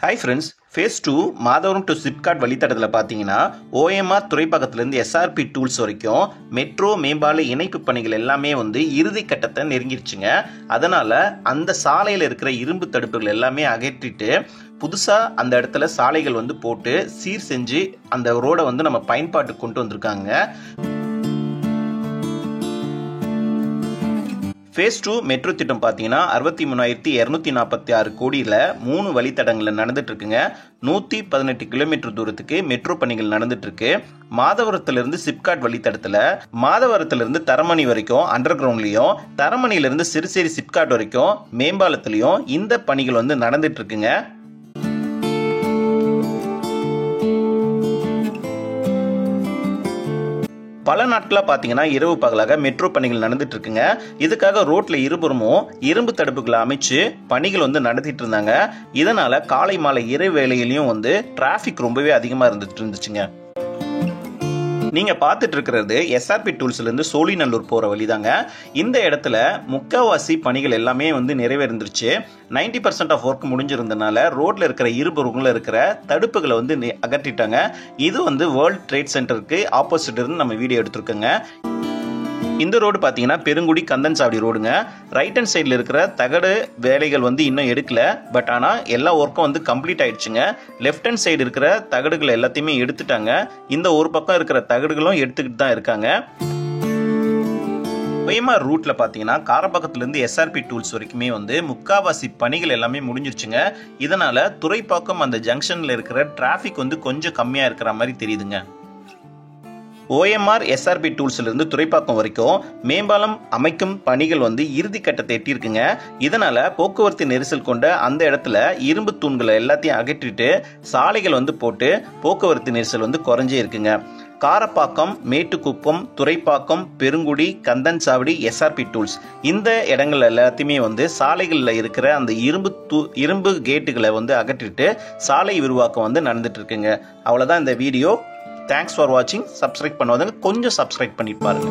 Hi friends, Phase 2 Madhavaram to SIPCOT வழித்தடத்தில் பார்த்தீங்கன்னா OMR துறைப்பக்கத்திலேருந்து SRP tools வரைக்கும் மெட்ரோ மேம்பால இணைப்பு பணிகள் எல்லாமே இறுதி கட்டத்தை நெருங்கிருச்சுங்க. அதனால் அந்த சாலையில் இருக்கிற இரும்பு தடுப்புகள் எல்லாமே அகற்றிட்டு புதுசாக அந்த இடத்துல சாலைகள் போட்டு சீர் செஞ்சு அந்த ரோடை நம்ம பயன்பாட்டுக்கு கொண்டு வந்திருக்காங்க. Phase 2 மெட்ரோ திட்டம் பார்த்தீங்கன்னா 63,246 கோடியில் 3 வழித்தடங்களில் நடந்துட்டு இருக்குங்க. 118 கிலோமீட்டர் தூரத்துக்கு மெட்ரோ பணிகள் நடந்துட்டு இருக்கு. மாதவரத்திலிருந்து சிப்காட் வழித்தடத்தில் மாதவரத்திலிருந்து தரமணி வரைக்கும் அண்டர் கிரவுண்ட்லையும், தரமணியிலிருந்து சிறுசேரி சிப்காட் வரைக்கும் மேம்பாலத்திலையும் இந்த பணிகள் நடந்துட்டு இருக்குங்க. பல நாட்களாக பார்த்தீங்கன்னா இரவு பகலாக மெட்ரோ பணிகள் நடந்துட்டு இருக்குங்க. இதுக்காக ரோட்ல இருபுறமும் இரும்பு தடுப்புகளை அமைச்சு பணிகள் நடத்திட்டு இருந்தாங்க. இதனால காலை மாலை இரவு வேளையிலையும் டிராபிக் ரொம்பவே அதிகமா இருந்துச்சுங்க. நீங்க பார்த்துட்டு இருக்கிறது SRP டூல்ஸ்ல இருந்து சோழிநல்லூர் போற வழிதாங்க. இந்த இடத்துல முக்காவாசி பணிகள் எல்லாமே நிறைவேறிருந்துருச்சு. 90% ஆஃப் ஒர்க் முடிஞ்சிருந்தனால ரோட்ல இருக்கிற இருபுறங்களும் இருக்கிற தடுப்புகளை அகற்றிட்டாங்க. இது வேர்ல்ட் ட்ரேட் சென்டருக்கு ஆப்போசிட் இருந்து நம்ம வீடியோ எடுத்திருக்கோங்க. இந்த ரோடு பார்த்தீங்கன்னா பெருங்குடி கந்தன்சாவடி ரோடுங்க. ரைட் ஹேண்ட் சைடில் இருக்கிற தகடு வேலைகள் இன்னும் எடுக்கல. பட் ஆனால் எல்லா ஒர்க்கும் கம்ப்ளீட் ஆயிடுச்சுங்க. லெஃப்ட் ஹேண்ட் சைடு இருக்கிற தகடுகள் எல்லாத்தையுமே எடுத்துட்டாங்க. இந்த ஒரு பக்கம் இருக்கிற தகடுகளும் எடுத்துக்கிட்டு தான் இருக்காங்க. OMR ரூட்ல பார்த்தீங்கன்னா காரப்பாக்கத்திலிருந்து SRP டூல்ஸ் வரைக்குமே முக்காவாசி பணிகள் எல்லாமே முடிஞ்சிருச்சுங்க. இதனால துறைப்பாக்கம் அந்த ஜங்ஷன்ல இருக்கிற டிராபிக் கொஞ்சம் கம்மியா இருக்கிற மாதிரி தெரியுதுங்க. OMR SRP டூல்ஸ்ல இருந்து துறைப்பாக்கம் வரைக்கும் மேம்பாலம் அமைக்கும் பணிகள் இறுதி கட்டத்தை எட்டியிருக்குங்க. இதனால போக்குவரத்து நெரிசல் கொண்ட அந்த இடத்துல இரும்பு தூண்களை எல்லாத்தையும் அகற்றிட்டு சாலைகள் போட்டு போக்குவரத்து நெரிசல் குறைஞ்சே இருக்குங்க. காரப்பாக்கம், மேட்டுக்குப்பம், துறைப்பாக்கம், பெருங்குடி, கந்தன்சாவடி, SRP டூல்ஸ் இந்த இடங்கள் எல்லாத்தையுமே சாலைகளில் இருக்கிற அந்த இரும்பு கேட்டுகளை அகற்றிட்டு சாலை விரிவாக்கம் நடந்துட்டு இருக்குங்க. அவ்வளோதான் இந்த வீடியோ. தேங்க்ஸ் ஃபார் வாட்சிங். சப்ஸ்கிரைப் பண்ணுவாங்க, கொஞ்சம் சப்ஸ்கிரைப் பண்ணிட்டு பாருங்க.